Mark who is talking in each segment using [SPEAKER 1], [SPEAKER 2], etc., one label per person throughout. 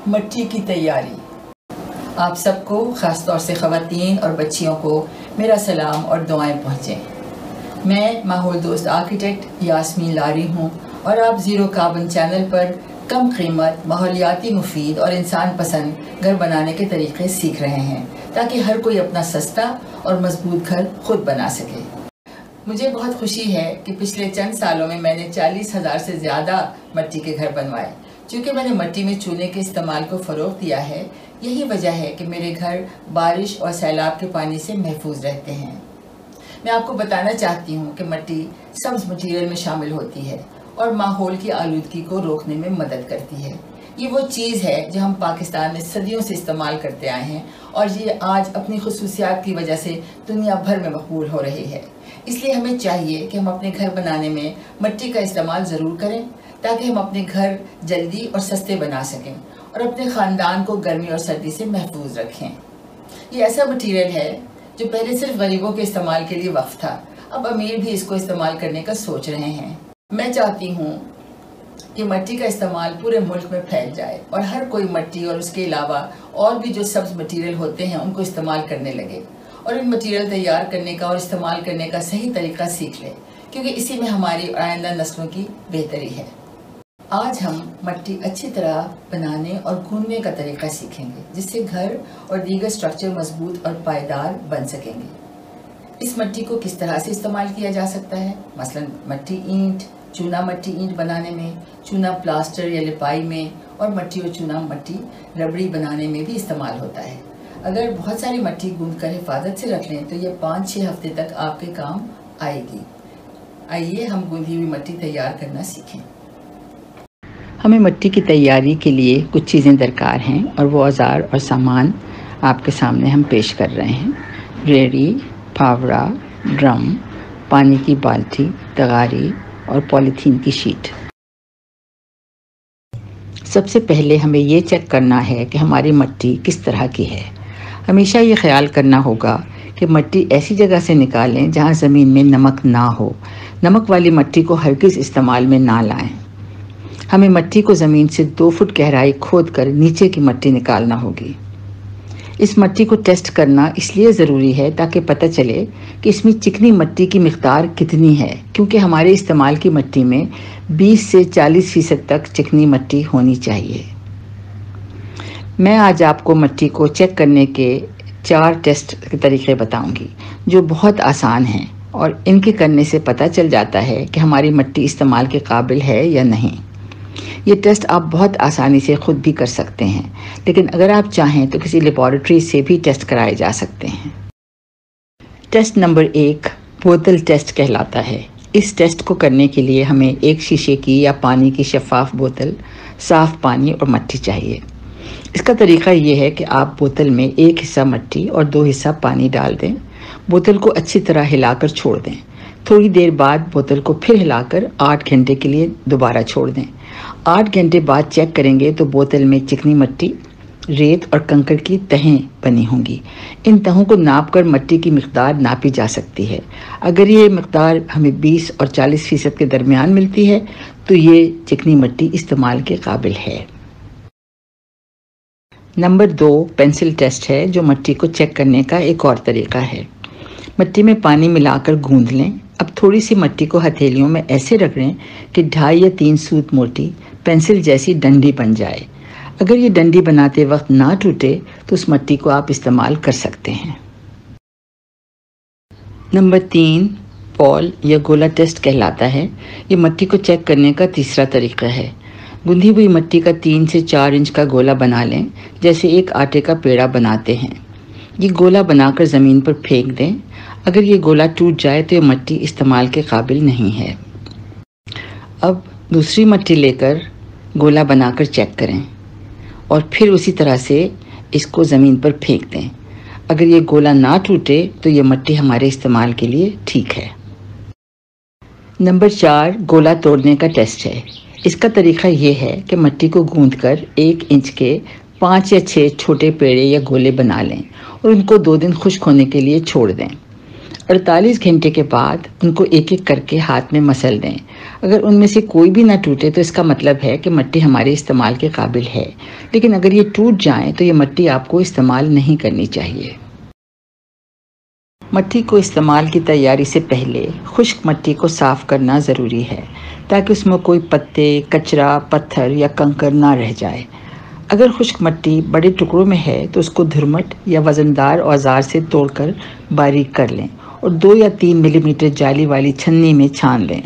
[SPEAKER 1] मट्टी की तैयारी। आप सबको, ख़ास तौर से ख़वातीन और बच्चियों को मेरा सलाम और दुआएं पहुँचें। मैं माहौल दोस्त आर्किटेक्ट यास्मीन लारी हूँ और आप ज़ीरो कार्बन चैनल पर कम कीमत, माहौलियाती मुफीद और इंसान पसंद घर बनाने के तरीक़े सीख रहे हैं ताकि हर कोई अपना सस्ता और मजबूत घर खुद बना सके। मुझे बहुत खुशी है कि पिछले चंद सालों में मैंने 40,000 से ज़्यादा मट्टी के घर बनवाए। चूँकि मैंने मट्टी में चूने के इस्तेमाल को फ़रोग़ दिया है, यही वजह है कि मेरे घर बारिश और सैलाब के पानी से महफूज रहते हैं। मैं आपको बताना चाहती हूँ कि मट्टी सब्ज़ मटीरियल में शामिल होती है और माहौल की आलूदगी को रोकने में मदद करती है। ये वो चीज़ है जो हम पाकिस्तान में सदियों से इस्तेमाल करते आए हैं और ये आज अपनी खुसूसियात की वजह से दुनिया भर में मकबूल हो रही है। इसलिए हमें चाहिए कि हम अपने घर बनाने में मट्टी का इस्तेमाल ज़रूर करें ताकि हम अपने घर जल्दी और सस्ते बना सकें और अपने ख़ानदान को गर्मी और सर्दी से महफूज रखें। ये ऐसा मटीरियल है जो पहले सिर्फ गरीबों के इस्तेमाल के लिए वक्फ था, अब अमीर भी इसको इस्तेमाल करने का सोच रहे हैं। मैं चाहती हूँ कि मट्टी का इस्तेमाल पूरे मुल्क में फैल जाए और हर कोई मट्टी और उसके अलावा और भी जो सब्ज़ मटीरियल होते हैं उनको इस्तेमाल करने लगे और इन मटीरियल तैयार करने का और इस्तेमाल करने का सही तरीका सीख ले, क्योंकि इसी में हमारी आइंदा नस्लों की बेहतरी है। आज हम मट्टी अच्छी तरह बनाने और गूंदने का तरीका सीखेंगे जिससे घर और दीगर स्ट्रक्चर मजबूत और पायदार बन सकेंगे। इस मट्टी को किस तरह से इस्तेमाल किया जा सकता है? मसलन मट्टी ईंट, चूना मट्टी ईंट बनाने में, चूना प्लास्टर या लिपाई में और मट्टी और चूना मट्टी रबड़ी बनाने में भी इस्तेमाल होता है। अगर बहुत सारी मट्टी गूंद कर हिफाजत से रख लें तो ये 5-6 हफ्ते तक आपके काम आएगी। आइए हम गूंदी हुई मट्टी तैयार करना सीखें।
[SPEAKER 2] हमें मट्टी की तैयारी के लिए कुछ चीज़ें दरकार हैं और वो औजार और सामान आपके सामने हम पेश कर रहे हैं। रेड़ी, फावड़ा, ड्रम, पानी की बाल्टी, तगारी और पॉलीथीन की शीट। सबसे पहले हमें ये चेक करना है कि हमारी मट्टी किस तरह की है। हमेशा ये ख्याल करना होगा कि मट्टी ऐसी जगह से निकालें जहाँ ज़मीन में नमक ना हो। नमक वाली मट्टी को हरगिज़ इस्तेमाल में ना लाएं। हमें मट्टी को ज़मीन से 2 फुट गहराई खोद कर नीचे की मट्टी निकालना होगी। इस मट्टी को टेस्ट करना इसलिए ज़रूरी है ताकि पता चले कि इसमें चिकनी मट्टी की मिक़दार कितनी है, क्योंकि हमारे इस्तेमाल की मट्टी में 20 से 40% तक चिकनी मट्टी होनी चाहिए। मैं आज आपको मट्टी को चेक करने के 4 टेस्ट के तरीक़े बताऊंगी जो बहुत आसान हैं और इनके करने से पता चल जाता है कि हमारी मट्टी इस्तेमाल के काबिल है या नहीं। ये टेस्ट आप बहुत आसानी से ख़ुद भी कर सकते हैं, लेकिन अगर आप चाहें तो किसी लेबॉरेटरी से भी टेस्ट कराए जा सकते हैं। टेस्ट नंबर 1 बोतल टेस्ट कहलाता है। इस टेस्ट को करने के लिए हमें एक शीशे की या पानी की शफ़ाफ बोतल, साफ़ पानी और मट्टी चाहिए। इसका तरीका ये है कि आप बोतल में 1 हिस्सा मट्टी और 2 हिस्सा पानी डाल दें। बोतल को अच्छी तरह हिलाकर छोड़ दें। थोड़ी देर बाद बोतल को फिर हिलाकर 8 घंटे के लिए दोबारा छोड़ दें। 8 घंटे बाद चेक करेंगे तो बोतल में चिकनी मट्टी, रेत और कंकड़ की तहें बनी होंगी। इन तहों को नापकर मट्टी की मिक़दार नापी जा सकती है। अगर ये मिक़दार हमें 20 और 40% के दरमियान मिलती है तो ये चिकनी मट्टी इस्तेमाल के काबिल है। नंबर 2 पेंसिल टेस्ट है, जो मट्टी को चेक करने का एक और तरीका है। मट्टी में पानी मिलाकर गूंद लें। अब थोड़ी सी मट्टी को हथेलियों में ऐसे रगड़ें कि 2.5 या 3 सूत मोटी पेंसिल जैसी डंडी बन जाए। अगर ये डंडी बनाते वक्त ना टूटे तो उस मट्टी को आप इस्तेमाल कर सकते हैं। नंबर 3 बॉल या गोला टेस्ट कहलाता है। ये मट्टी को चेक करने का तीसरा तरीका है। गूंदी हुई मट्टी का 3 से 4 इंच का गोला बना लें, जैसे एक आटे का पेड़ा बनाते हैं। ये गोला बनाकर ज़मीन पर फेंक दें। अगर ये गोला टूट जाए तो ये मट्टी इस्तेमाल के काबिल नहीं है। अब दूसरी मट्टी लेकर गोला बनाकर चेक करें और फिर उसी तरह से इसको ज़मीन पर फेंक दें। अगर ये गोला ना टूटे तो ये मट्टी हमारे इस्तेमाल के लिए ठीक है। नंबर 4 गोला तोड़ने का टेस्ट है। इसका तरीका ये है कि मट्टी को गूंदकर 1 इंच के 5 या 6 छोटे पेड़े या गोले बना लें और उनको 2 दिन खुश्क होने के लिए छोड़ दें। 48 घंटे के बाद उनको एक एक करके हाथ में मसल दें। अगर उनमें से कोई भी ना टूटे तो इसका मतलब है कि मिट्टी हमारे इस्तेमाल के काबिल है, लेकिन अगर ये टूट जाए तो ये मिट्टी आपको इस्तेमाल नहीं करनी चाहिए। मिट्टी को इस्तेमाल की तैयारी से पहले खुश्क मिट्टी को साफ़ करना ज़रूरी है ताकि उसमें कोई पत्ते, कचरा, पत्थर या कंकड़ ना रह जाए। अगर खुश्क मिट्टी बड़े टुकड़ों में है तो उसको धुरमट या वज़नदार औजार से तोड़कर बारीक कर लें और 2 या 3 मिलीमीटर जाली वाली छन्नी में छान लें।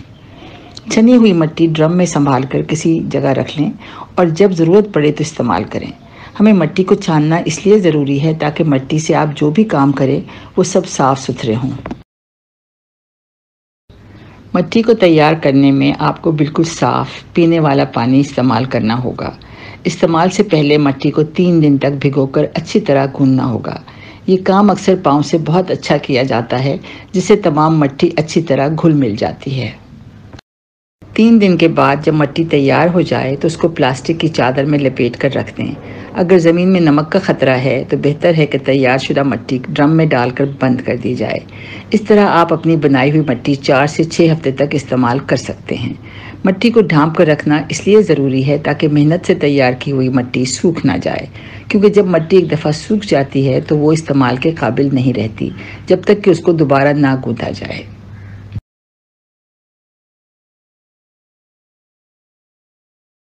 [SPEAKER 2] छनी हुई मिट्टी ड्रम में संभाल कर किसी जगह रख लें और जब ज़रूरत पड़े तो इस्तेमाल करें। हमें मिट्टी को छानना इसलिए ज़रूरी है ताकि मिट्टी से आप जो भी काम करें वो सब साफ़ सुथरे हों। मिट्टी को तैयार करने में आपको बिल्कुल साफ़ पीने वाला पानी इस्तेमाल करना होगा। इस्तेमाल से पहले मिट्टी को 3 दिन तक भिगोकर अच्छी तरह गूंदना होगा। ये काम अक्सर पाँव से बहुत अच्छा किया जाता है, जिससे तमाम मिट्टी अच्छी तरह घुल मिल जाती है। 3 दिन के बाद जब मिट्टी तैयार हो जाए तो उसको प्लास्टिक की चादर में लपेट कर रख दें। अगर ज़मीन में नमक का ख़तरा है तो बेहतर है कि तैयारशुदा मिट्टी ड्रम में डालकर बंद कर दी जाए। इस तरह आप अपनी बनाई हुई मिट्टी 4 से 6 हफ्ते तक इस्तेमाल कर सकते हैं। मिट्टी को ढांप कर रखना इसलिए ज़रूरी है ताकि मेहनत से तैयार की हुई मिट्टी सूख ना जाए, क्योंकि जब मिट्टी एक दफ़ा सूख जाती है तो वो इस्तेमाल के काबिल नहीं रहती जब तक कि उसको दोबारा ना गूंथा जाए।